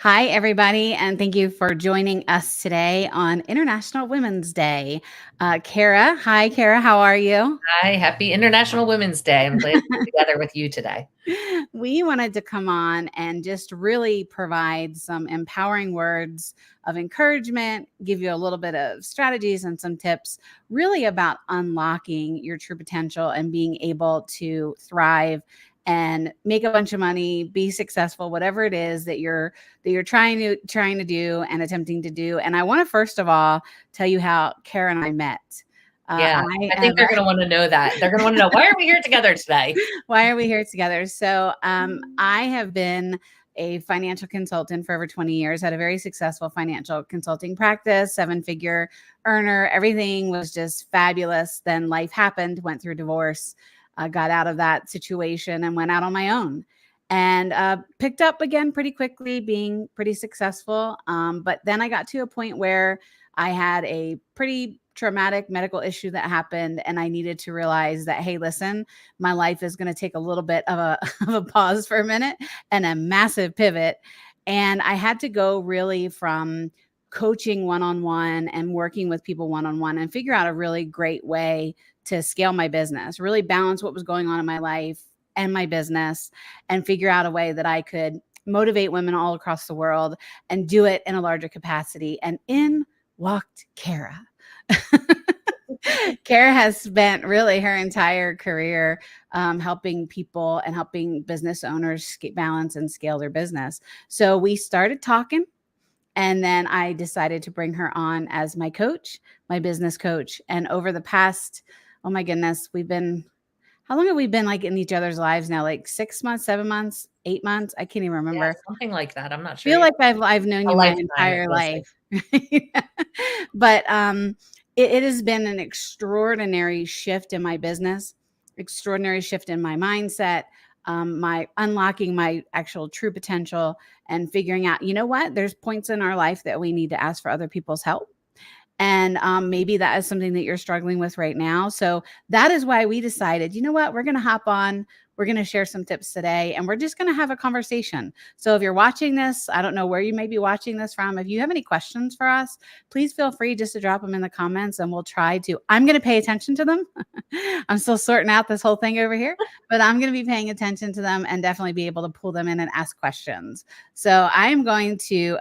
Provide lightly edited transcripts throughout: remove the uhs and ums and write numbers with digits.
Hi, everybody, and thank you for joining us today on International Women's Day. Kara, hi, Kara, how are you? Hi, happy International Women's Day. I'm glad to be together with you today. We wanted to come on and just really provide some empowering words of encouragement, give you a little bit of strategies and some tips, really about unlocking your true potential and being able to thrive and make a bunch of money, be successful, whatever it is that you're trying to do and attempting to do. And I want to first of all tell you how Kara and I met. Yeah, I I am think they're gonna wanna know that. They're gonna wanna know, "Why are we here together today?" Why are we here together? So, I have been a financial consultant for over 20 years, had a very successful financial consulting practice, seven-figure earner. Everything was just fabulous. Then life happened, went through divorce, got out of that situation and went out on my own. And picked up again pretty quickly, being pretty successful. But then I got to a point where I had a pretty traumatic medical issue that happened, and I needed to realize that, hey, listen, my life is going to take a little bit of a, of a pause for a minute and a massive pivot. And I had to go really from coaching one on one and working with people one on one and figure out a really great way to scale my business, really balance what was going on in my life and my business, and figure out a way that I could motivate women all across the world and do it in a larger capacity. And in walked Kara. Kara has spent really her entire career helping people and helping business owners balance and scale their business. So we started talking, and then I decided to bring her on as my coach, my business coach. And over the past, oh my goodness, how long have we been like in each other's lives now? Like 6 months, 7 months, 8 months? I can't even Yeah, remember. something like that. I'm not sure Feel either. like I've known A you my lifetime, it entire feels like. life. But, it has been an extraordinary shift in my business, extraordinary shift in my mindset, my unlocking my actual true potential and figuring out, you know what? There's points in our life that we need to ask for other people's help. And maybe that is something that you're struggling with right now. So that is why we decided, you know what, we're going to hop on. We're going to share some tips today and we're just going to have a conversation. So if you're watching this, I don't know where you may be watching this from. If you have any questions for us, please feel free just to drop them in the comments and we'll try to. I'm going to pay attention to them. I'm still sorting out this whole thing over here, but I'm going to be paying attention to them and definitely be able to pull them in and ask questions. So I'm going to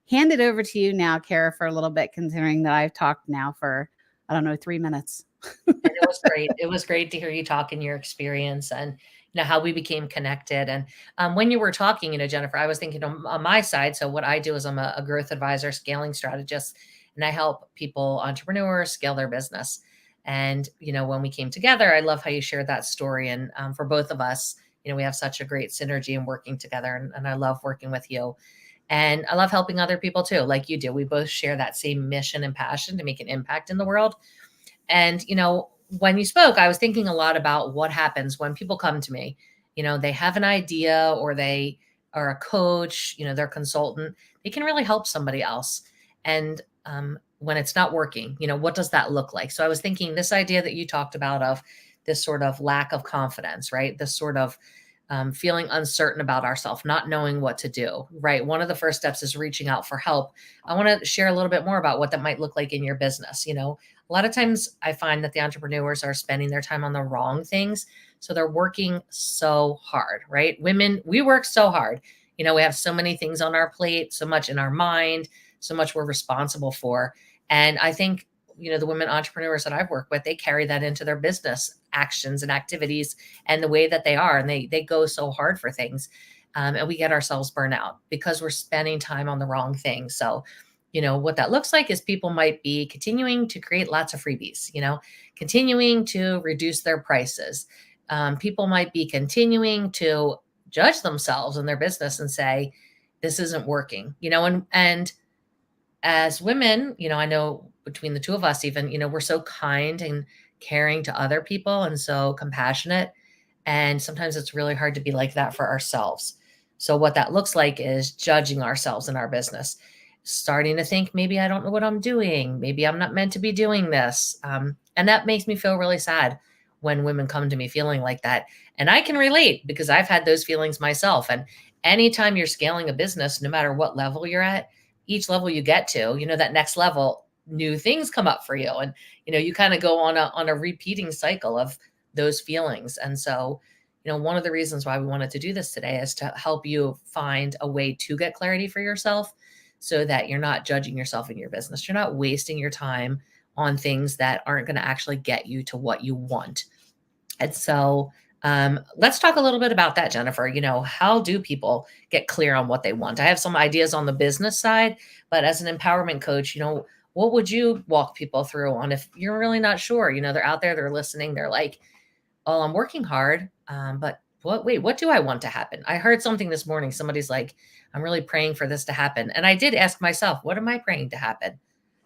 hand it over to you now, Kara, for a little bit, considering that I've talked now for, I don't know, 3 minutes. And it was great. It was great to hear you talk and your experience and, how we became connected. And, when you were talking, Jennifer, I was thinking on my side, so what I do is I'm a growth advisor, scaling strategist, and I help people, entrepreneurs, scale their business. And, when we came together, I love how you shared that story. And, for both of us, we have such a great synergy in working together, and I love working with you. And I love helping other people too, like you do. We both share that same mission and passion to make an impact in the world. And, when you spoke, I was thinking a lot about what happens when people come to me. They have an idea or they are a coach, they're a consultant. They can really help somebody else. And when it's not working, what does that look like? So I was thinking this idea that you talked about of this sort of lack of confidence, right? This sort of feeling uncertain about ourselves, not knowing what to do, right? One of the first steps is reaching out for help. I want to share a little bit more about what that might look like in your business. A lot of times I find that the entrepreneurs are spending their time on the wrong things. So they're working so hard, right? Women, we work so hard. We have so many things on our plate, so much in our mind, so much we're responsible for. And I think, the women entrepreneurs that I've worked with, they carry that into their business actions and activities and the way that they are. And they go so hard for things. And we get ourselves burnt out because we're spending time on the wrong things. So, what that looks like is people might be continuing to create lots of freebies, continuing to reduce their prices. People might be continuing to judge themselves and their business and say, this isn't working, and as women, I know between the two of us, even, we're so kind and caring to other people and so compassionate. And sometimes it's really hard to be like that for ourselves. So, what that looks like is judging ourselves in our business, starting to think, maybe I don't know what I'm doing. Maybe I'm not meant to be doing this. And that makes me feel really sad. when women come to me feeling like that. And I can relate because I've had those feelings myself. And anytime you're scaling a business, no matter what level you're at, each level you get to, that next level, new things come up for you. And, you kind of go on a repeating cycle of those feelings. And so, one of the reasons why we wanted to do this today is to help you find a way to get clarity for yourself so that you're not judging yourself in your business. You're not wasting your time on things that aren't going to actually get you to what you want. And so let's talk a little bit about that, Jennifer. How do people get clear on what they want? I have some ideas on the business side, but as an empowerment coach, what would you walk people through on if you're really not sure? They're out there, they're listening, they're like, oh, I'm working hard, but what do I want to happen? I heard something this morning. Somebody's like, I'm really praying for this to happen. And I did ask myself, what am I praying to happen?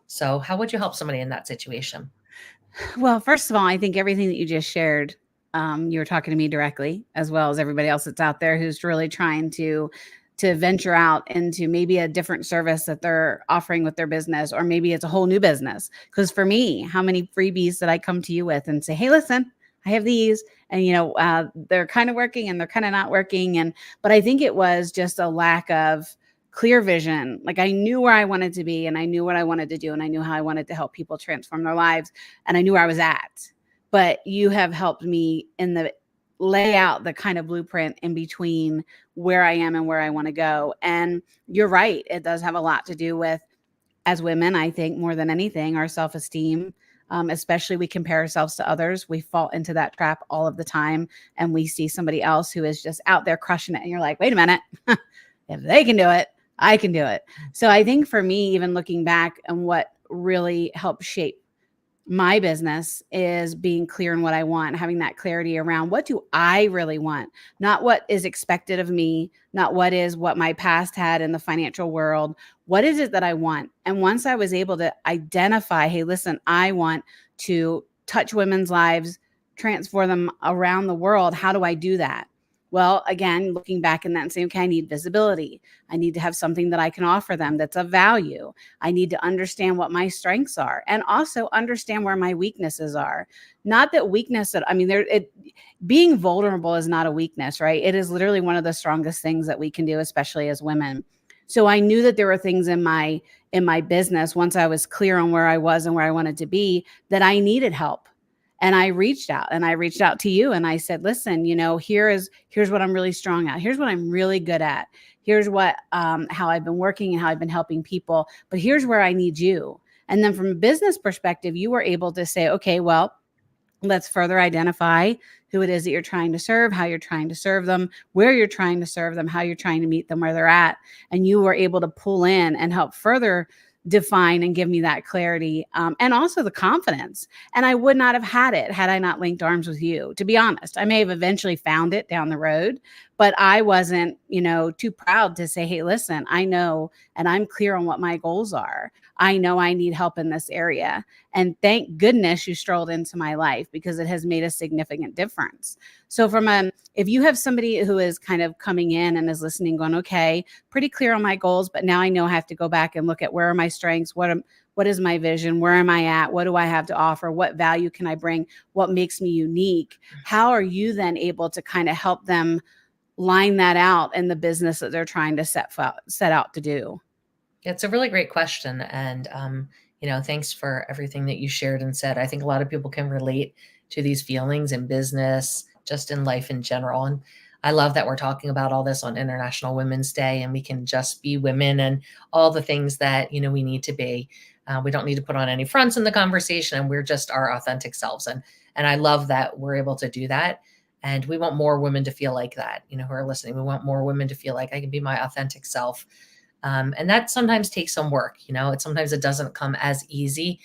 So how would you help somebody in that situation? Well, first of all, I think everything that you just shared, you were talking to me directly, as well as everybody else that's out there who's really trying to venture out into maybe a different service that they're offering with their business, or maybe it's a whole new business. Because for me, how many freebies did I come to you with and say, hey, listen, I have these, and they're kind of working and they're kind of not working. But I think it was just a lack of clear vision. Like, I knew where I wanted to be, and I knew what I wanted to do, and I knew how I wanted to help people transform their lives, and I knew where I was at. But you have helped me lay out the kind of blueprint in between where I am and where I want to go. And you're right. It does have a lot to do with, as women, I think more than anything, our self-esteem. Especially we compare ourselves to others. We fall into that trap all of the time, and we see somebody else who is just out there crushing it. And you're like, wait a minute, if they can do it, I can do it. So I think for me, even looking back, and what really helped shape my business is being clear on what I want, having that clarity around what do I really want, not what is expected of me, not what my past had in the financial world. What is it that I want? And once I was able to identify, hey, listen, I want to touch women's lives, transform them around the world. How do I do that? Well, again, looking back in that and saying, okay, I need visibility. I need to have something that I can offer them that's of value. I need to understand what my strengths are, and also understand where my weaknesses are. Not that weakness being vulnerable is not a weakness, right? It is literally one of the strongest things that we can do, especially as women. So I knew that there were things in my business, once I was clear on where I was and where I wanted to be, that I needed help. And I reached out to you, and I said, listen, here's what I'm really strong at. Here's what I'm really good at. Here's what, how I've been working and how I've been helping people, but here's where I need you. And then from a business perspective, you were able to say, okay, well, let's further identify who it is that you're trying to serve, how you're trying to serve them, where you're trying to serve them, how you're trying to meet them where they're at. And you were able to pull in and help further define and give me that clarity, and also the confidence. And I would not have had it had I not linked arms with you. To be honest, I may have eventually found it down the road, but I wasn't, too proud to say, hey, listen, I know, and I'm clear on what my goals are. I know I need help in this area. And thank goodness you strolled into my life, because it has made a significant difference. So if you have somebody who is kind of coming in and is listening going, okay, pretty clear on my goals, but now I know I have to go back and look at where are my strengths, what is my vision, where am I at, what do I have to offer, what value can I bring, what makes me unique? How are you then able to kind of help them line that out in the business that they're trying to set out to do? It's a really great question. And, thanks for everything that you shared and said. I think a lot of people can relate to these feelings in business, just in life in general. And I love that we're talking about all this on International Women's Day, and we can just be women and all the things that, we need to be. We don't need to put on any fronts in the conversation, and we're just our authentic selves. And I love that we're able to do that. And we want more women to feel like that, who are listening. We want more women to feel like I can be my authentic self. And that sometimes takes some work. Sometimes it doesn't come as easy.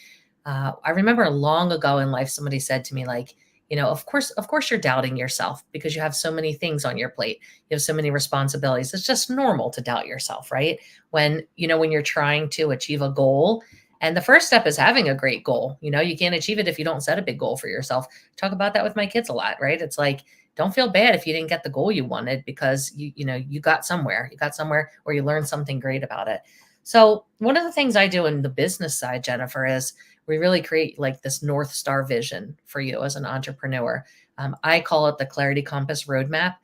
I remember long ago in life, somebody said to me, like, of course you're doubting yourself because you have so many things on your plate. You have so many responsibilities. It's just normal to doubt yourself, right? When you're trying to achieve a goal. And the first step is having a great goal. You can't achieve it if you don't set a big goal for yourself. Talk about that with my kids a lot, right? It's like, don't feel bad if you didn't get the goal you wanted, because you got somewhere, or you learned something great about it. So one of the things I do in the business side, Jennifer, is we really create like this North Star vision for you as an entrepreneur. I call it the Clarity Compass Roadmap.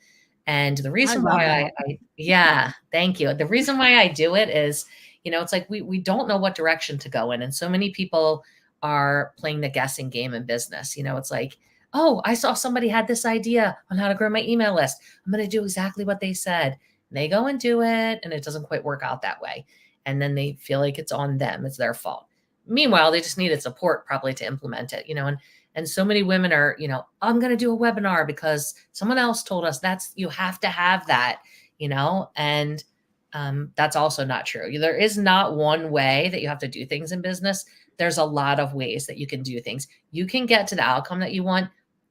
And the I reason love why that. yeah, thank you. The reason why I do it is, it's like we don't know what direction to go in. And so many people are playing the guessing game in business. It's like, oh, I saw somebody had this idea on how to grow my email list. I'm going to do exactly what they said. And they go and do it, and it doesn't quite work out that way. And then they feel like it's on them, it's their fault. Meanwhile, they just needed support probably to implement it, and so many women are, I'm going to do a webinar because someone else told us you have to have that, and that's also not true. There is not one way that you have to do things in business. There's a lot of ways that you can do things. You can get to the outcome that you want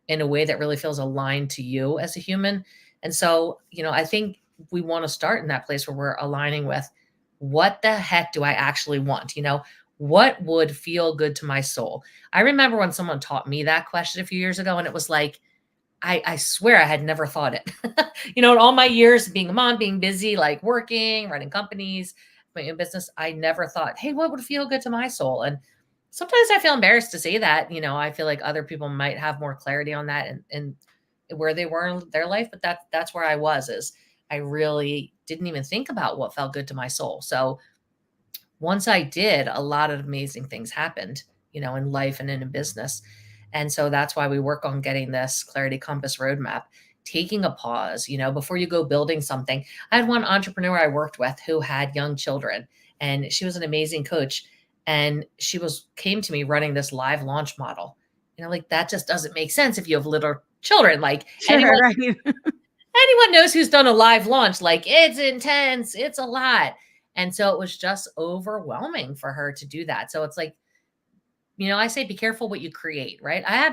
in a way that really feels aligned to you as a human. And so, I think we want to start in that place where we're aligning with what the heck do I actually want? What would feel good to my soul? I remember when someone taught me that question a few years ago, and it was like, I swear I had never thought it. In all my years being a mom, being busy, like working, running companies, my own business, I never thought, hey, what would feel good to my soul? And sometimes I feel embarrassed to say that. I feel like other people might have more clarity on that and where they were in their life, but that's where I was. Is I really didn't even think about what felt good to my soul. So once I did, a lot of amazing things happened, in life and in a business. And so that's why we work on getting this Clarity Compass roadmap, taking a pause, before you go building something. I had one entrepreneur I worked with who had young children, and she was an amazing coach. And she came to me running this live launch model. Like that just doesn't make sense if you have little children. Like Sure, right. anyone knows who's done a live launch, like it's intense, it's a lot. And so it was just overwhelming for her to do that. So it's like, I say be careful what you create, right? I had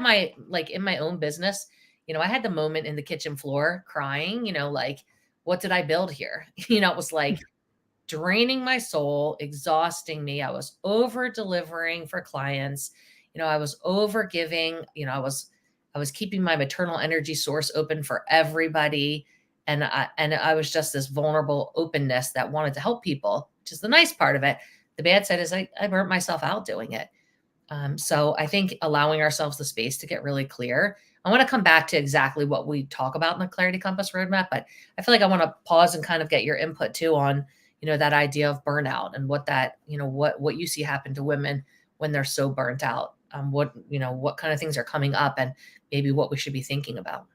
in my own business, I had the moment in the kitchen floor crying, like, what did I build here? It was like draining my soul, exhausting me. I was over delivering for clients. I was over giving, I was keeping my maternal energy source open for everybody. And I was just this vulnerable openness that wanted to help people, which is the nice part of it. The bad side is I burnt myself out doing it. So I think allowing ourselves the space to get really clear. I want to come back to exactly what we talk about in the Clarity Compass roadmap, but I feel like I want to pause and kind of get your input too on, that idea of burnout and what that, what you see happen to women when they're so burnt out. What kind of things are coming up and maybe what we should be thinking about.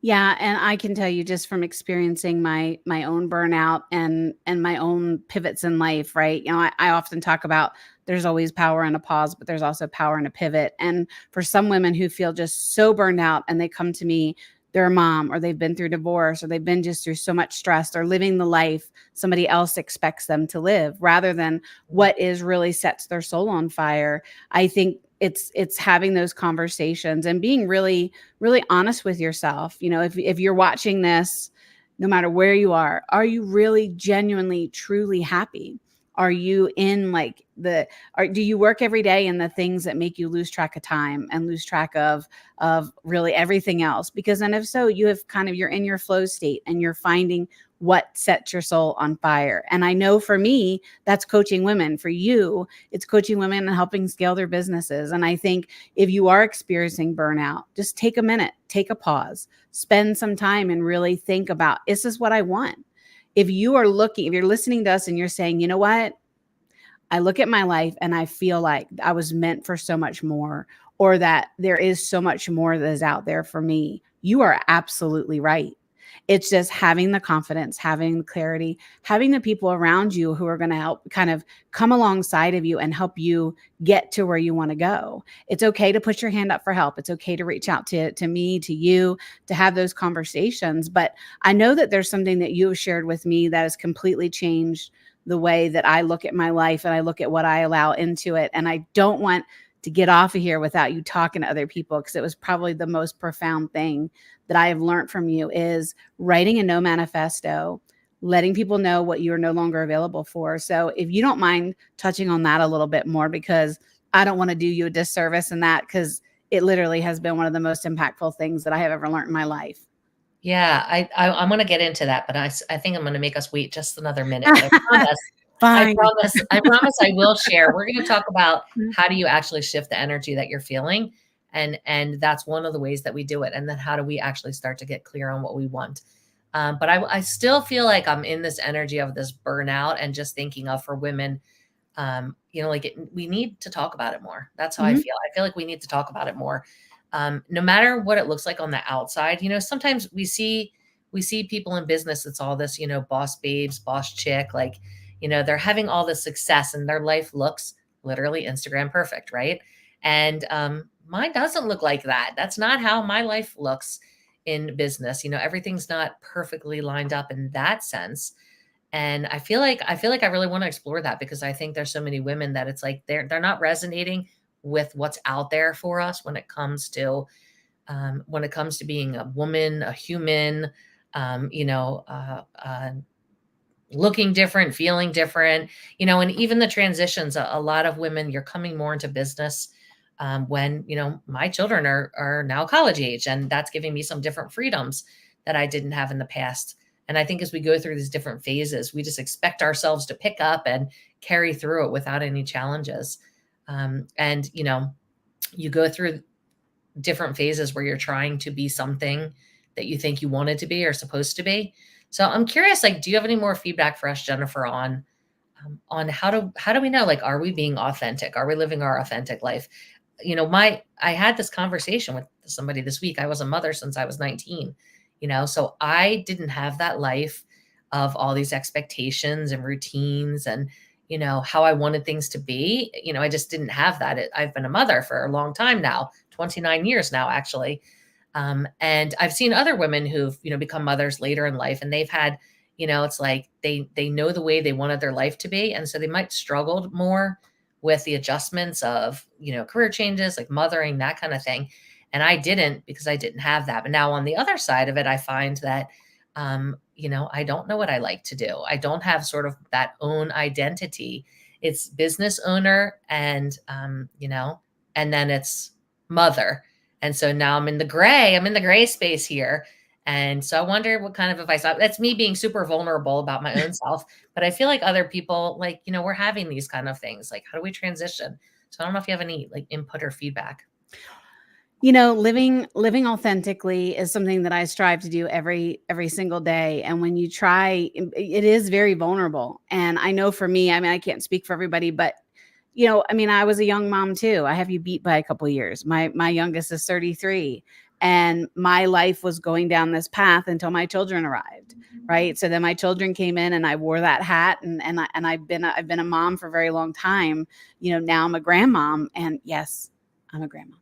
Yeah, and I can tell you just from experiencing my own burnout and my own pivots in life, right? I often talk about there's always power in a pause, but there's also power in a pivot. And for some women who feel just so burned out and they come to me, they're a mom or they've been through divorce or they've been just through so much stress, they're living the life somebody else expects them to live rather than what is really sets their soul on fire. I think it's having those conversations and being really really honest with yourself. If you're watching this, no matter where you are you really genuinely truly happy? Are you in like do you work every day in the things that make you lose track of time and lose track of really everything else? Because then if so, you're in your flow state and you're finding what sets your soul on fire. And I know for me, that's coaching women. For you, it's coaching women and helping scale their businesses. And I think if you are experiencing burnout, just take a minute, take a pause, spend some time and really think about, is this what I want? If you're listening to us and you're saying, you know what? I look at my life and I feel like I was meant for so much more, or that there is so much more that is out there for me. You are absolutely right. It's just having the confidence, having the clarity, having the people around you who are going to help kind of come alongside of you and help you get to where you want to go. It's okay to put your hand up for help. It's okay to reach out to me, to you, to have those conversations. But I know that there's something that you have shared with me that has completely changed the way that I look at my life and I look at what I allow into it. And I don't want to get off of here without you talking to other people, because it was probably the most profound thing that I have learned from you is writing a no manifesto, letting people know what you're no longer available for. So if you don't mind touching on that a little bit more, because I don't want to do you a disservice in that, because it literally has been one of the most impactful things that I have ever learned in my life. Yeah, I'm going to get into that, but I think I'm going to make us wait just another minute. But I promise Fine. I promise I will share. We're going to talk about how do you actually shift the energy that you're feeling. And that's one of the ways that we do it. And then how do we actually start to get clear on what we want? But I still feel like I'm in this energy of this burnout and just thinking of for women, we need to talk about it more. That's how I Mhm. feel. I feel like we need to talk about it more. No matter what it looks like on the outside, sometimes we see people in business. It's all this, boss babes, boss chick, like, they're having all this success and their life looks literally Instagram perfect, right? And mine doesn't look like that. That's not how my life looks in business. Everything's not perfectly lined up in that sense. And I really want to explore that because I think there's so many women that it's like they're not resonating with what's out there for us when it comes to being a woman, a human, um, you know, uh, uh, looking different, feeling different, and even the transitions. A lot of women, you're coming more into business when my children are now college age, and that's giving me some different freedoms that I didn't have in the past. And I think as we go through these different phases, we just expect ourselves to pick up and carry through it without any challenges. And you go through different phases where you're trying to be something that you think you wanted to be or supposed to be. So I'm curious, like, do you have any more feedback for us, Jennifer, on how do we know, like, are we being authentic? Are we living our authentic life? I had this conversation with somebody this week. I was a mother since I was 19, so I didn't have that life of all these expectations and routines and, how I wanted things to be. I just didn't have that. I've been a mother for a long time now, 29 years now, actually. And I've seen other women who've, become mothers later in life and they've had, it's like they know the way they wanted their life to be. And so they might struggled more with the adjustments of, career changes, like mothering, that kind of thing. And I didn't because I didn't have that. But now on the other side of it, I find that, I don't know what I like to do. I don't have sort of that own identity. It's business owner and then it's mother. And so now I'm in the gray space here. And so I wonder what kind of advice that's me being super vulnerable about my own self. But I feel like other people, like, we're having these kind of things. Like, how do we transition? So I don't know if you have any like input or feedback. Living authentically is something that I strive to do every single day. And when you try, it is very vulnerable. And I know for me, I mean, I can't speak for everybody, but I was a young mom too. I have you beat by a couple of years. My youngest is 33, and my life was going down this path until my children arrived. Right. So then my children came in and I wore that hat and I've been a mom for a very long time. Now I'm a grandmom, and yes, I'm a grandma.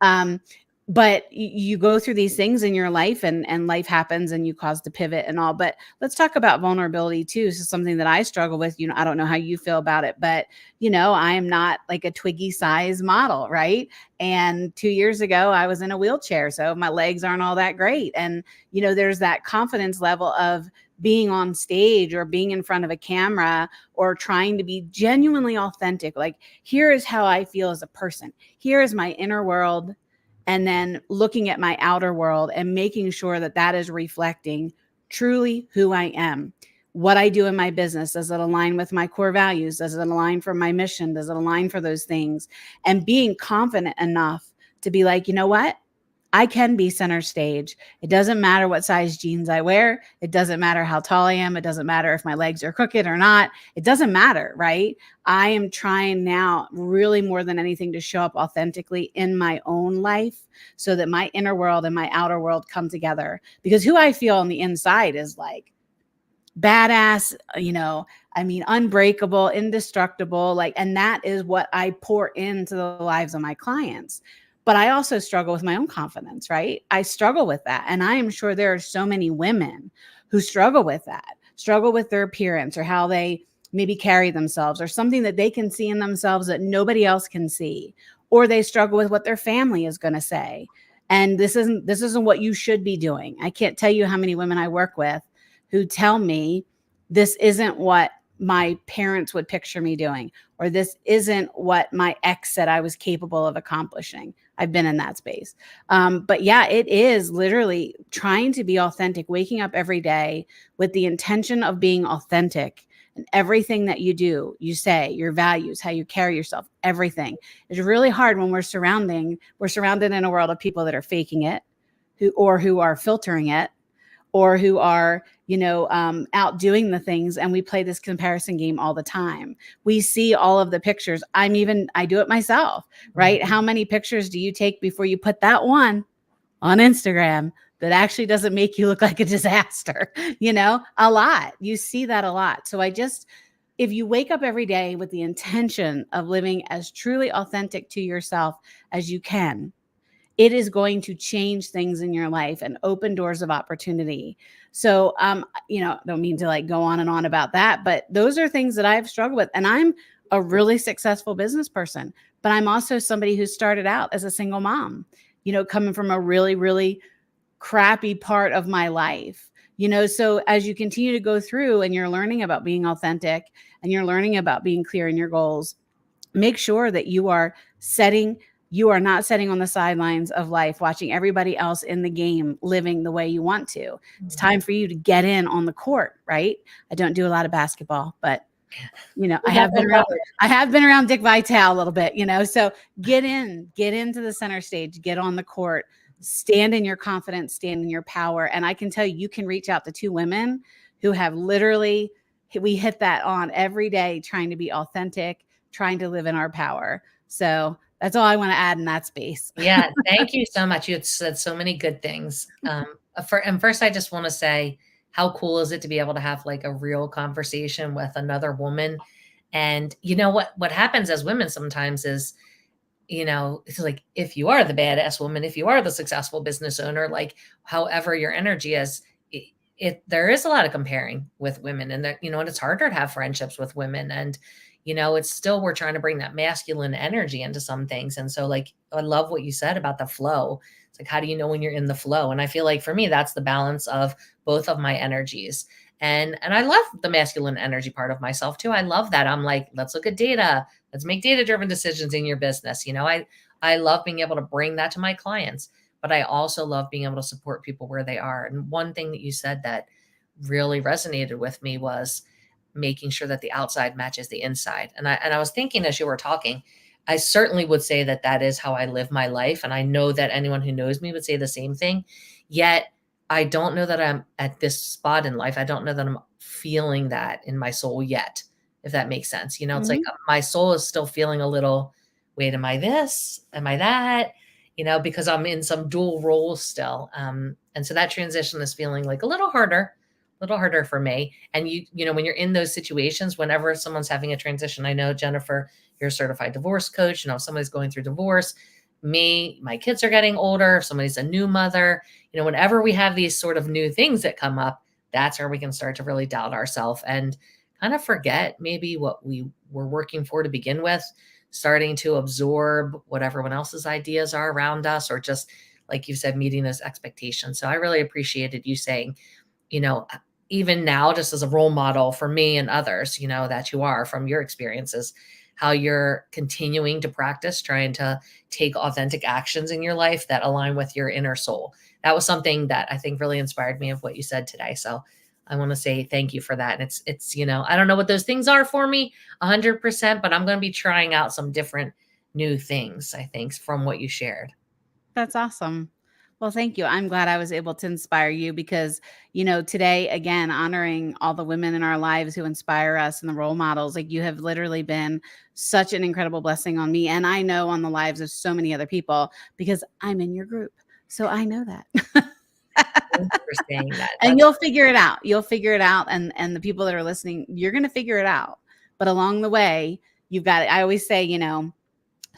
Um, but you go through these things in your life and life happens and you cause to pivot and all. But let's talk about vulnerability too. So something that I struggle with, I don't know how you feel about it, but I am not like a Twiggy size model, right? And 2 years ago, I was in a wheelchair, so my legs aren't all that great. And, there's that confidence level of being on stage or being in front of a camera or trying to be genuinely authentic. Like, here is how I feel as a person. Here is my inner world. And then looking at my outer world and making sure that that is reflecting truly who I am. What I do in my business, does it align with my core values? Does it align for my mission? Does it align for those things? And being confident enough to be like, you know what? I can be center stage. It doesn't matter what size jeans I wear. It doesn't matter how tall I am. It doesn't matter if my legs are crooked or not. It doesn't matter, right? I am trying now really more than anything to show up authentically in my own life so that my inner world and my outer world come together, because who I feel on the inside is like badass, unbreakable, indestructible, and that is what I pour into the lives of my clients. But I also struggle with my own confidence, right? I struggle with that. And I am sure there are so many women who struggle with that, struggle with their appearance or how they maybe carry themselves or something that they can see in themselves that nobody else can see, or they struggle with what their family is going to say. And this isn't what you should be doing. I can't tell you how many women I work with who tell me this isn't what my parents would picture me doing, or this isn't what my ex said I was capable of accomplishing. I've been in that space. But yeah, it is literally trying to be authentic, waking up every day with the intention of being authentic and everything that you do, you say, your values, how you carry yourself, everything is really hard when we're surrounded in a world of people that are faking it, who are filtering it, or who are, out doing the things. And we play this comparison game all the time. We see all of the pictures. I do it myself, right? How many pictures do you take before you put that one on Instagram that actually doesn't make you look like a disaster? A lot. You see that a lot. So if you wake up every day with the intention of living as truly authentic to yourself as you can, it is going to change things in your life and open doors of opportunity. So, don't mean to go on and on about that, but those are things that I've struggled with. And I'm a really successful business person, but I'm also somebody who started out as a single mom, coming from a really, really crappy part of my life. So as you continue to go through and you're learning about being authentic and you're learning about being clear in your goals, make sure that you are not sitting on the sidelines of life, watching everybody else in the game, living the way you want to. It's time for you to get in on the court, right? I don't do a lot of basketball, but I have been around Dick Vitale a little bit, so get into the center stage, get on the court, stand in your confidence, stand in your power. And I can tell you can reach out to two women who have literally, we hit that on every day, trying to be authentic, trying to live in our power. So that's all I want to add in that space. Yeah, thank you so much. You had said so many good things. First, I just want to say, how cool is it to be able to have a real conversation with another woman? And what happens as women sometimes is, it's if you are the badass woman, if you are the successful business owner, however your energy is, there is a lot of comparing with women, and and it's harder to have friendships with women. And it's still, we're trying to bring that masculine energy into some things. And so I love what you said about the flow. It's how do you know when you're in the flow? And I feel for me, that's the balance of both of my energies. And I love the masculine energy part of myself too. I love that. I'm let's look at data. Let's make data-driven decisions in your business. I love being able to bring that to my clients, but I also love being able to support people where they are. And one thing that you said that really resonated with me was making sure that the outside matches the inside. And I was thinking as you were talking, I certainly would say that is how I live my life. And I know that anyone who knows me would say the same thing. Yet I don't know that I'm at this spot in life. I don't know that I'm feeling that in my soul yet, if that makes sense. It's my soul is still feeling a little, wait, am I this? Am I that? Because I'm in some dual roles still. And so that transition is feeling a little harder for me. And when you're in those situations, whenever someone's having a transition, I know, Jennifer, you're a certified divorce coach. If somebody's going through divorce, my kids are getting older, if somebody's a new mother, whenever we have these sort of new things that come up, that's where we can start to really doubt ourselves and kind of forget maybe what we were working for to begin with, starting to absorb what everyone else's ideas are around us, or just, like you said, meeting those expectations. So I really appreciated you saying, even now, just as a role model for me and others, that you are, from your experiences, how you're continuing to practice trying to take authentic actions in your life that align with your inner soul. That was something that I think really inspired me of what you said today. So I want to say thank you for that. And it's, I don't know what those things are for me 100%, but I'm going to be trying out some different new things, I think, from what you shared. That's awesome. Well, thank you. I'm glad I was able to inspire you because, today, again, honoring all the women in our lives who inspire us and the role models, you have literally been such an incredible blessing on me. And I know on the lives of so many other people because I'm in your group. So I know that. Thank you for saying that. And you'll figure it out. You'll figure it out. And the people that are listening, you're going to figure it out. But along the way, I always say,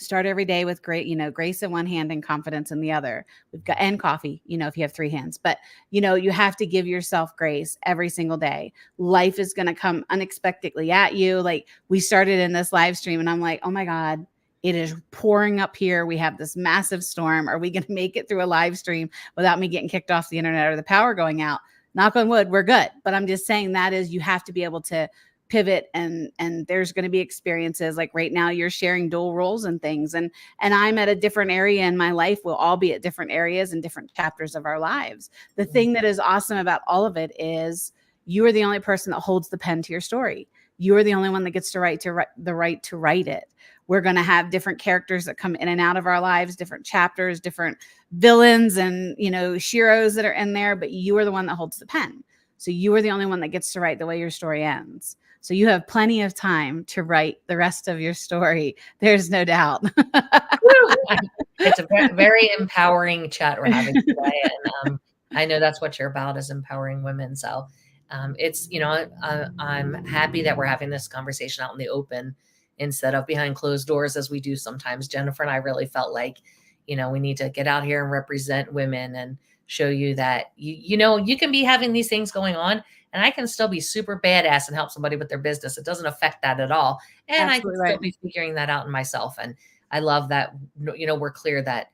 start every day with grace in one hand and confidence in the other. And coffee, if you have three hands, but you have to give yourself grace every single day. Life is going to come unexpectedly at you. We started in this live stream and I'm like, oh my God, it is pouring up here. We have this massive storm. Are we going to make it through a live stream without me getting kicked off the internet or the power going out? Knock on wood, we're good. But I'm just saying you have to be able to pivot and there's going to be experiences right now you're sharing dual roles and things and I'm at a different area in my life. We'll all be at different areas and different chapters of our lives. The thing that is awesome about all of it is you are the only person that holds the pen to your story. You're the only one that gets the right to write it. We're going to have different characters that come in and out of our lives, different chapters, different villains and, sheroes that are in there, but you are the one that holds the pen. So you are the only one that gets to write the way your story ends. So you have plenty of time to write the rest of your story. There's no doubt. It's a very empowering chat we're having today. And I know that's what you're about, is empowering women. So it's, I'm happy that we're having this conversation out in the open instead of behind closed doors as we do sometimes. Jennifer and I really felt like, we need to get out here and represent women and show you that, you can be having these things going on and I can still be super badass and help somebody with their business. It doesn't affect that at all. And I can Absolutely still right. be figuring that out in myself. And I love that, we're clear that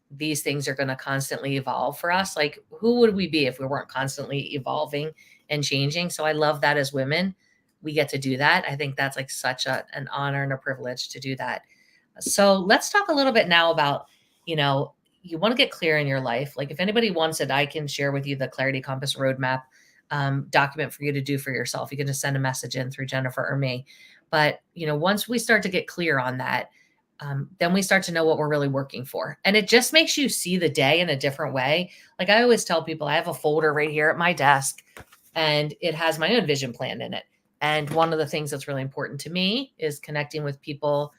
these things are going to constantly evolve for us. Like, who would we be if we weren't constantly evolving and changing? So I love that as women, we get to do that. I think that's like such an honor and a privilege to do that. So let's talk a little bit now about, you want to get clear in your life. Like if anybody wants it, I can share with you the Clarity Compass Roadmap document for you to do for yourself. You can just send a message in through Jennifer or me. But, once we start to get clear on that, then we start to know what we're really working for. And it just makes you see the day in a different way. Like I always tell people, I have a folder right here at my desk and it has my own vision plan in it. And one of the things that's really important to me is connecting with people,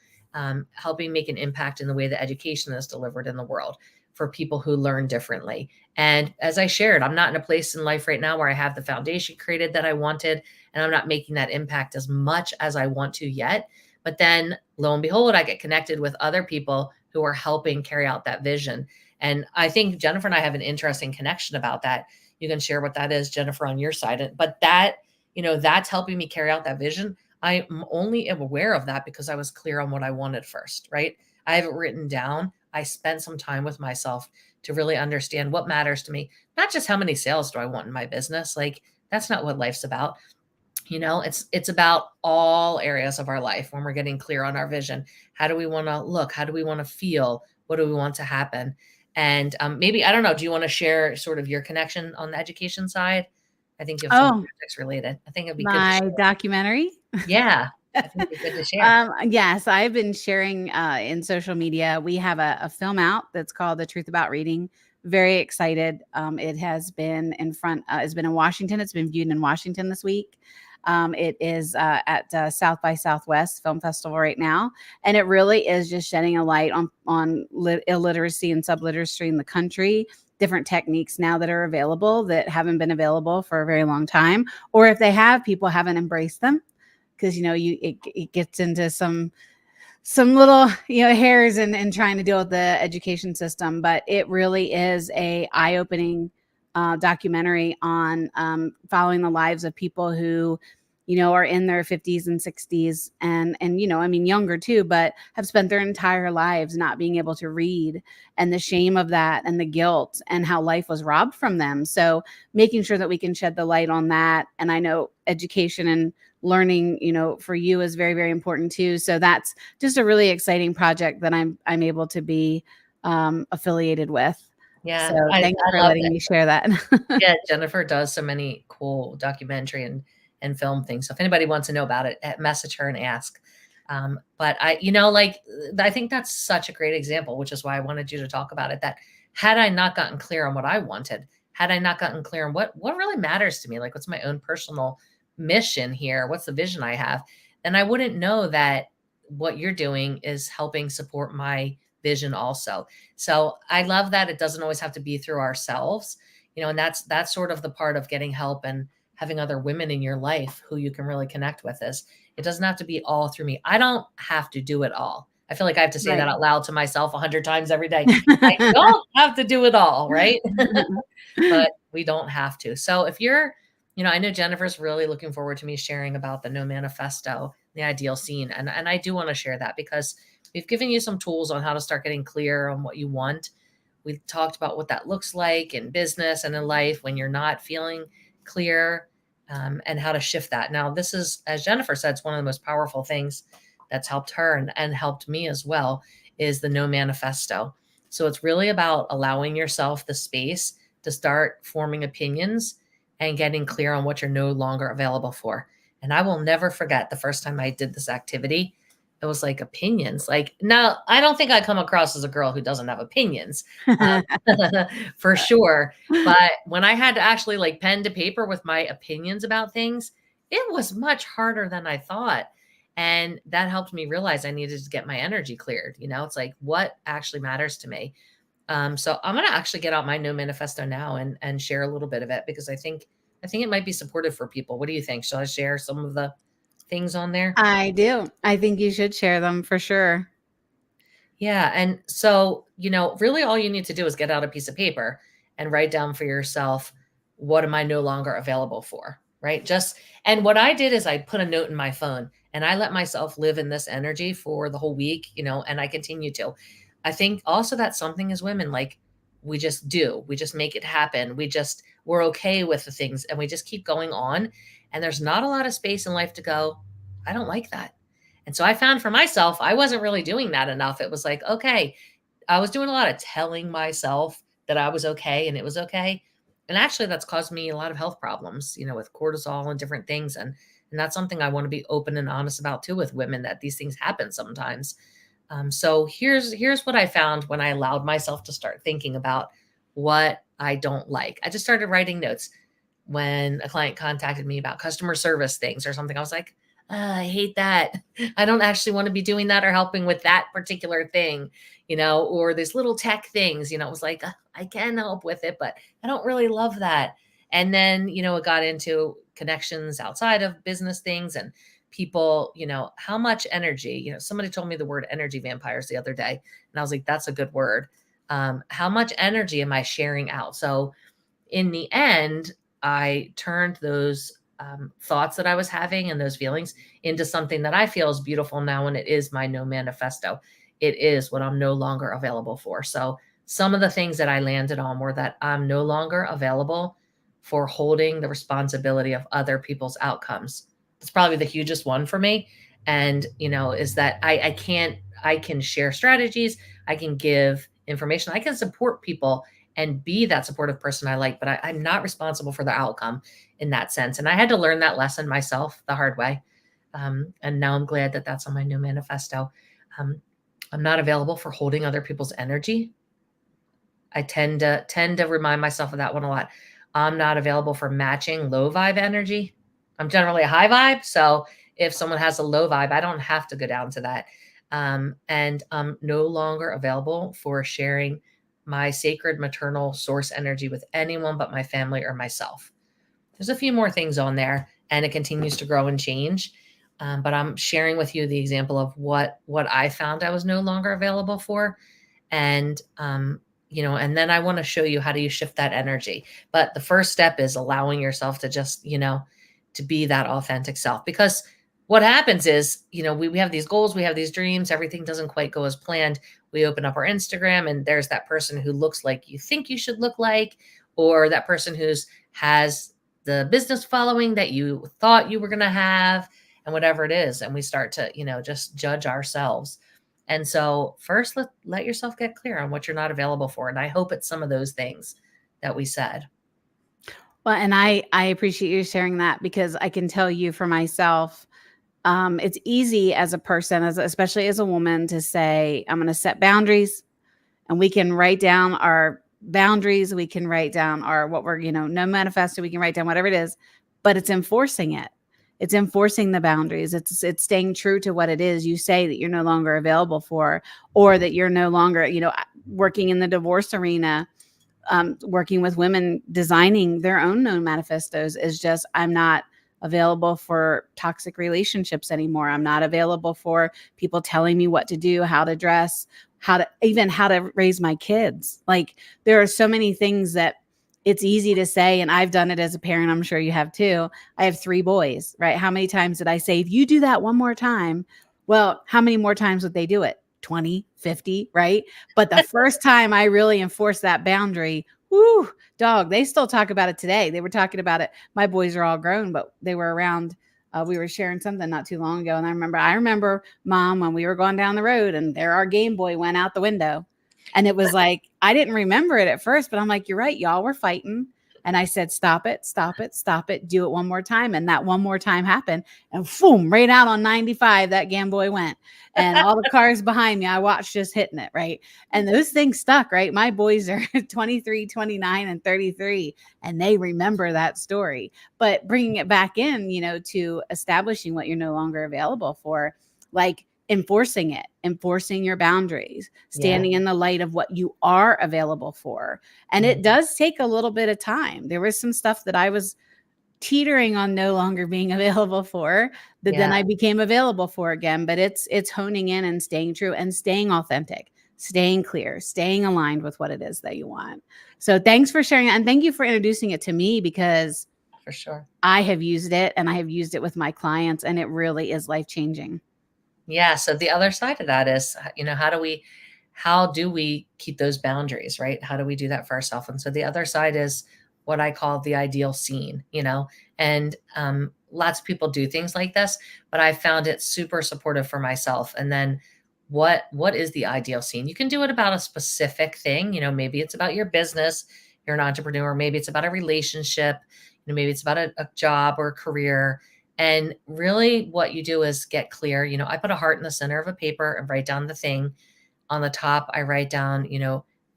helping make an impact in the way that education is delivered in the world for people who learn differently. And as I shared, I'm not in a place in life right now where I have the foundation created that I wanted, and I'm not making that impact as much as I want to yet. But then lo and behold, I get connected with other people who are helping carry out that vision. And I think Jennifer and I have an interesting connection about that. You can share what that is, Jennifer, on your side. But that, that's helping me carry out that vision. I'm only aware of that because I was clear on what I wanted first, right? I have it written down. I spent some time with myself to really understand what matters to me. Not just how many sales do I want in my business. Like that's not what life's about. It's about all areas of our life when we're getting clear on our vision. How do we want to look? How do we want to feel? What do we want to happen? And maybe, I don't know, do you want to share sort of your connection on the education side? I think you have some Oh, projects related. I think it'd be good to my share. documentary. Yeah, I think it'd be good to share. Yes, I've been sharing in social media. We have a film out that's called The Truth About Reading. Very excited. It has been it's been in Washington. It's been viewed in Washington this week. It is at South by Southwest Film Festival right now, and it really is just shedding a light on illiteracy and subliteracy in the country. Different techniques now that are available that haven't been available for a very long time, or if they have, people haven't embraced them because it gets into some little hairs and trying to deal with the education system. But it really is a eye-opening documentary on following the lives of people who are in their 50s and 60s and I mean younger too, but have spent their entire lives not being able to read, and the shame of that and the guilt and how life was robbed from them. So making sure that we can shed the light on that. And I know education and learning for you is very, very important too. So that's just a really exciting project that I'm able to be affiliated with. Yeah, So I thanks for love letting it. me share that. Yeah, Jennifer does so many cool documentary and film things. So if anybody wants to know about it, message her and ask. But I think that's such a great example, which is why I wanted you to talk about it. That had I not gotten clear on what I wanted, had I not gotten clear on what really matters to me, like what's my own personal mission here, what's the vision I have, then I wouldn't know that what you're doing is helping support my vision also. So I love that it doesn't always have to be through ourselves, and that's sort of the part of getting help and having other women in your life who you can really connect with. Is it doesn't have to be all through me. I don't have to do it all. I feel like I have to say that Right. out loud to myself 100 times every day. I don't have to do it all, right? But we don't have to. So if you're, I know Jennifer's really looking forward to me sharing about the No Manifesto, the ideal scene. And I do want to share that because we've given you some tools on how to start getting clear on what you want. We've talked about what that looks like in business and in life when you're not feeling clear, and how to shift that. Now, this is, as Jennifer said, it's one of the most powerful things that's helped her and helped me as well, is the No Manifesto. So it's really about allowing yourself the space to start forming opinions and getting clear on what you're no longer available for. And I will never forget the first time I did this activity. It was like opinions. Like, now, I don't think I come across as a girl who doesn't have opinions, for sure. But when I had to actually like pen to paper with my opinions about things, it was much harder than I thought. And that helped me realize I needed to get my energy cleared. It's like, what actually matters to me. So I'm gonna actually get out my no manifesto now and share a little bit of it, because I think it might be supportive for people. What do you think? Shall I share some of the things on there? I do. I think you should share them for sure. Yeah. And so, really all you need to do is get out a piece of paper and write down for yourself, what am I no longer available for? Right. And what I did is I put a note in my phone and I let myself live in this energy for the whole week, and I continue to. I think also that's something as women, like, we just make it happen. We're okay with the things and we just keep going on. And there's not a lot of space in life to go, I don't like that. And so I found for myself, I wasn't really doing that enough. It was like, okay, I was doing a lot of telling myself that I was okay and it was okay. And actually that's caused me a lot of health problems, with cortisol and different things. And that's something I want to be open and honest about too with women, that these things happen sometimes. So here's what I found when I allowed myself to start thinking about what I don't like. I just started writing notes. When a client contacted me about customer service things or something, I was like, I hate that. I don't actually want to be doing that or helping with that particular thing, or these little tech things. It was like, I can help with it, but I don't really love that. And then, it got into connections outside of business things and people, how much energy, somebody told me the word energy vampires the other day. And I was like, that's a good word. How much energy am I sharing out? So in the end, I turned those thoughts that I was having and those feelings into something that I feel is beautiful now. And it is my no manifesto. It is what I'm no longer available for. So some of the things that I landed on were that I'm no longer available for holding the responsibility of other people's outcomes. That's probably the hugest one for me. And, is that I can share strategies. I can give information. I can support people and be that supportive person I like, but I'm not responsible for the outcome in that sense. And I had to learn that lesson myself the hard way. And now I'm glad that that's on my new manifesto. I'm not available for holding other people's energy. I tend to remind myself of that one a lot. I'm not available for matching low vibe energy. I'm generally a high vibe. So if someone has a low vibe, I don't have to go down to that. And I'm no longer available for sharing my sacred maternal source energy with anyone but my family or myself. There's a few more things on there and it continues to grow and change. But I'm sharing with you the example of what I found I was no longer available for. And, and then I want to show you how do you shift that energy. But the first step is allowing yourself to just, to be that authentic self, because what happens is, we have these goals, we have these dreams, everything doesn't quite go as planned. We open up our Instagram and there's that person who looks like you think you should look like, or that person has the business following that you thought you were going to have, and whatever it is. And we start to, just judge ourselves. And so first let yourself get clear on what you're not available for. And I hope it's some of those things that we said. Well, and I appreciate you sharing that, because I can tell you for myself, it's easy as a person, especially as a woman, to say, I'm going to set boundaries, and we can write down our boundaries. We can write down what we're, no manifesto. We can write down whatever it is, but it's enforcing it. It's enforcing the boundaries. It's staying true to what it is you say that you're no longer available for, or that you're no longer, working in the divorce arena, working with women designing their own no manifestos is just, I'm not available for toxic relationships anymore. I'm not available for people telling me what to do, how to dress, how to raise my kids. Like, there are so many things that it's easy to say, and I've done it as a parent. I'm sure you have too. I have 3 boys, right? How many times did I say, if you do that one more time, well, how many more times would they do it? 20, 50, right? But the first time I really enforced that boundary, whoo, dog, they still talk about it today. They were talking about it. My boys are all grown, but they were around. We were sharing something not too long ago. And I remember Mom, when we were going down the road and there our Game Boy went out the window. And it was like, I didn't remember it at first, but I'm like, you're right. Y'all were fighting. And I said, stop it, stop it, stop it. Do it one more time. And that one more time happened. And boom, right out on 95, that Gamboy went. And all the cars behind me, I watched just hitting it. Right. And those things stuck. Right. My boys are 23, 29, and 33, and they remember that story. But bringing it back in, to establishing what you're no longer available for, like enforcing your boundaries, Yeah, standing in the light of what you are available for. And it does take a little bit of time. There was some stuff that I was teetering on no longer being available for, that then yeah, I became available for again. But it's honing in and staying true and staying authentic, staying clear, staying aligned with what it is that you want. So thanks for sharing it. And thank you for introducing it to me, because for sure. I have used it and I have used it with my clients, and it really is life changing. Yeah, so the other side of that is, how do we keep those boundaries, right? How do we do that for ourselves? And so the other side is what I call the ideal scene, and lots of people do things like this, but I found it super supportive for myself. And then what is the ideal scene? You can do it about a specific thing, maybe it's about your business, you're an entrepreneur, maybe it's about a relationship, maybe it's about a job or a career. And really, what you do is get clear. I put a heart in the center of a paper and write down the thing. On the top, I write down,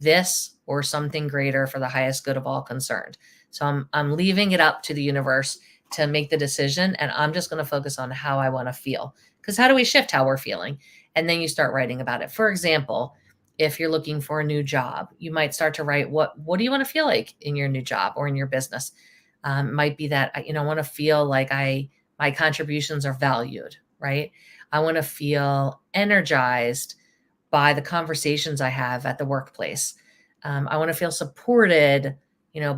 this or something greater for the highest good of all concerned. So I'm leaving it up to the universe to make the decision, and I'm just going to focus on how I want to feel. Because how do we shift how we're feeling? And then you start writing about it. For example, if you're looking for a new job, you might start to write what do you want to feel like in your new job or in your business. It might be that I want to feel like my contributions are valued, right? I want to feel energized by the conversations I have at the workplace. I want to feel supported,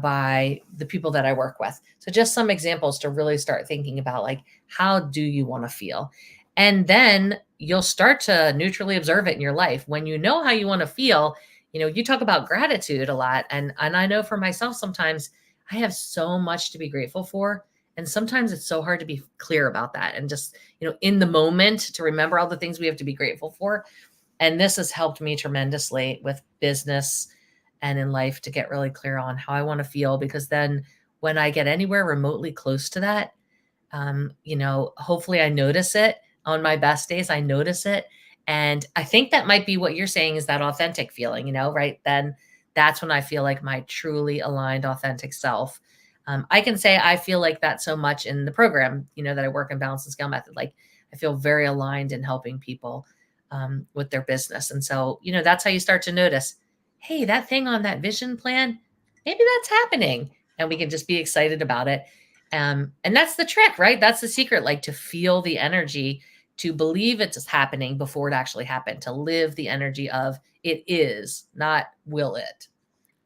by the people that I work with. So just some examples to really start thinking about, like, how do you want to feel? And then you'll start to neutrally observe it in your life. When you know how you want to feel, you talk about gratitude a lot. And I know for myself, sometimes I have so much to be grateful for. And sometimes it's so hard to be clear about that and just, in the moment to remember all the things we have to be grateful for. And this has helped me tremendously with business and in life to get really clear on how I want to feel, because then when I get anywhere remotely close to that, hopefully I notice it on my best days. I notice it. And I think that might be what you're saying, is that authentic feeling, right? Then that's when I feel like my truly aligned, authentic self. I can say I feel like that so much in the program, that I work in Balance and Scale Method. Like, I feel very aligned in helping people with their business. And so, that's how you start to notice, hey, that thing on that vision plan, maybe that's happening. And we can just be excited about it. And that's the trick, right? That's the secret, like, to feel the energy, to believe it's happening before it actually happened, to live the energy of it is, not will it.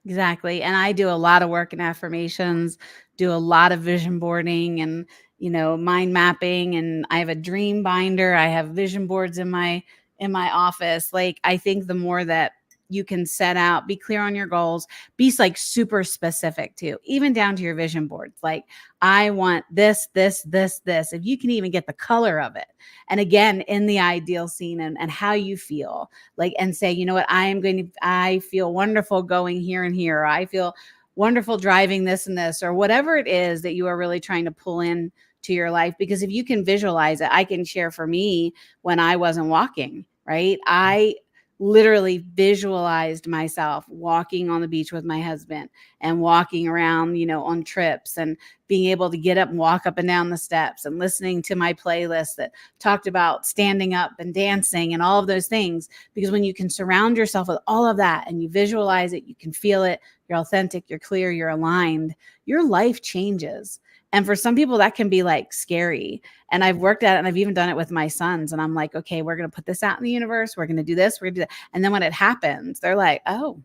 Exactly. And I do a lot of work in affirmations, do a lot of vision boarding and, mind mapping. And I have a dream binder. I have vision boards in my office. Like, I think the more that you can set out, be clear on your goals, be like super specific too, even down to your vision boards. Like, I want this, this, this, this. If you can even get the color of it. And again, in the ideal scene and how you feel, like, and say, you know what, I feel wonderful going here and here. Or I feel wonderful driving this and this, or whatever it is that you are really trying to pull in to your life. Because if you can visualize it, I can share for me when I wasn't walking, right? I literally visualized myself walking on the beach with my husband and walking around, on trips, and being able to get up and walk up and down the steps and listening to my playlist that talked about standing up and dancing and all of those things. Because when you can surround yourself with all of that and you visualize it, you can feel it, you're authentic, you're clear, you're aligned, your life changes. And for some people that can be like scary. And I've worked at it, and I've even done it with my sons. And I'm like, okay, we're going to put this out in the universe. We're going to do this. We're going to do that. And then when it happens, they're like, oh,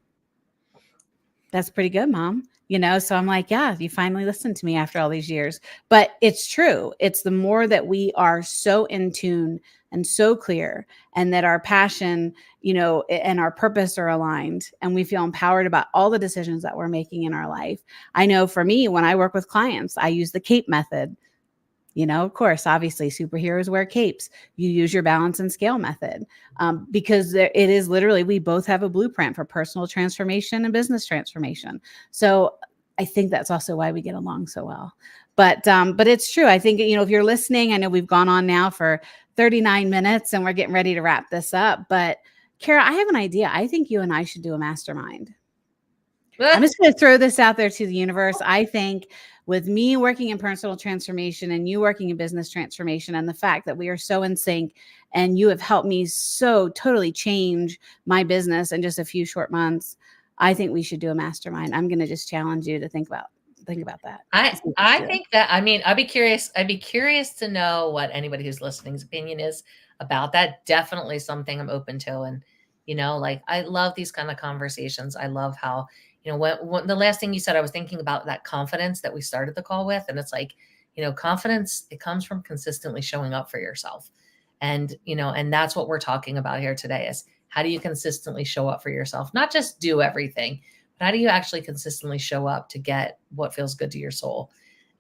that's pretty good, mom. So I'm like, yeah, you finally listened to me after all these years. But it's true. It's the more that we are so in tune and so clear, and that our passion, and our purpose are aligned, and we feel empowered about all the decisions that we're making in our life. I know for me, when I work with clients, I use the CAPE method. Of course, obviously, superheroes wear capes. You use your balance and scale method, because it is literally, we both have a blueprint for personal transformation and business transformation. So I think that's also why we get along so well. But it's true. I think, if you're listening, I know we've gone on now for 39 minutes and we're getting ready to wrap this up. But Kara, I have an idea. I think you and I should do a mastermind. I'm just going to throw this out there to the universe. I think with me working in personal transformation and you working in business transformation, and the fact that we are so in sync, and you have helped me so totally change my business in just a few short months, I think we should do a mastermind. I'm going to just challenge you to think about that. I think that, I mean, I'd be curious to know what anybody who's listening's opinion is about that. Definitely something I'm open to. And, like, I love these kind of conversations. I love how, when the last thing you said, I was thinking about that confidence that we started the call with. And it's like, confidence, it comes from consistently showing up for yourself. And, and that's what we're talking about here today is, how do you consistently show up for yourself? Not just do everything, but how do you actually consistently show up to get what feels good to your soul?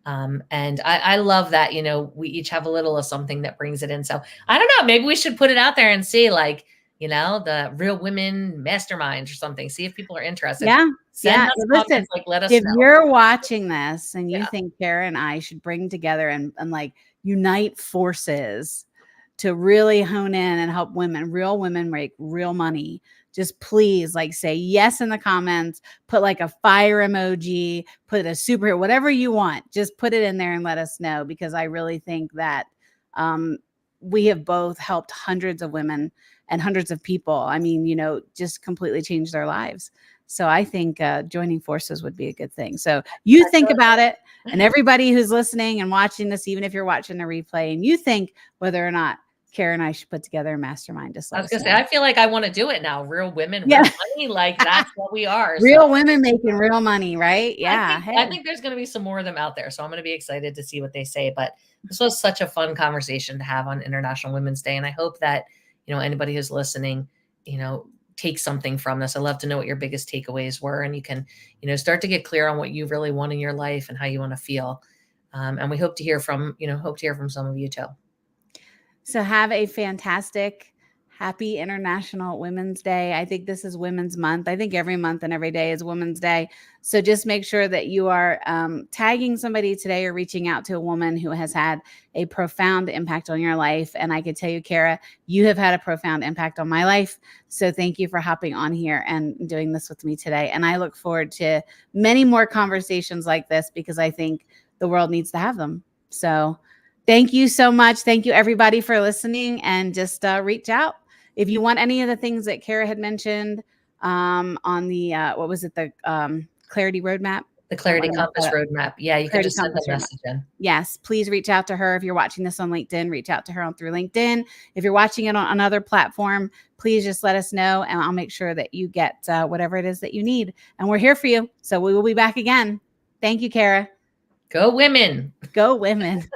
And I love that, we each have a little of something that brings it in. So I don't know, maybe we should put it out there and see, like, the Real Women Mastermind or something. See if people are interested. Yeah. Send us Listen, comments, like, let us if know. you're watching this and you think Kara and I should bring together and like unite forces to really hone in and help real women make real money, just please, like, say yes in the comments, put like a fire emoji, put a superhero, whatever you want, just put it in there and let us know, because I really think that we have both helped hundreds of women and hundreds of people. I mean, just completely change their lives. So I think joining forces would be a good thing. So you think about it, and everybody who's listening and watching this, even if you're watching the replay and you think whether or not Kara and I should put together a mastermind, just let us know. I was going to say, I feel like I want to do it now. Real women, real money, like, that's what we are. Real women making real money, right? Yeah. I think there's going to be some more of them out there. So I'm going to be excited to see what they say. But this was such a fun conversation to have on International Women's Day. And I hope that, anybody who's listening, take something from this. I'd love to know what your biggest takeaways were. And you can, start to get clear on what you really want in your life and how you want to feel. And we hope to hear from some of you too. So have a fantastic, happy International Women's Day. I think this is Women's Month. I think every month and every day is Women's Day. So just make sure that you are tagging somebody today or reaching out to a woman who has had a profound impact on your life. And I could tell you, Kara, you have had a profound impact on my life. So thank you for hopping on here and doing this with me today. And I look forward to many more conversations like this, because I think the world needs to have them. So thank you so much. Thank you, everybody, for listening. And just reach out if you want any of the things that Kara had mentioned on the what was it, the Clarity Roadmap? The Clarity Compass Roadmap. Yeah, you can just send a message in. Yes, please reach out to her. If you're watching this on LinkedIn, reach out to her through LinkedIn. If you're watching it on another platform, please just let us know, and I'll make sure that you get whatever it is that you need. And we're here for you. So we will be back again. Thank you, Kara. Go women. Go women.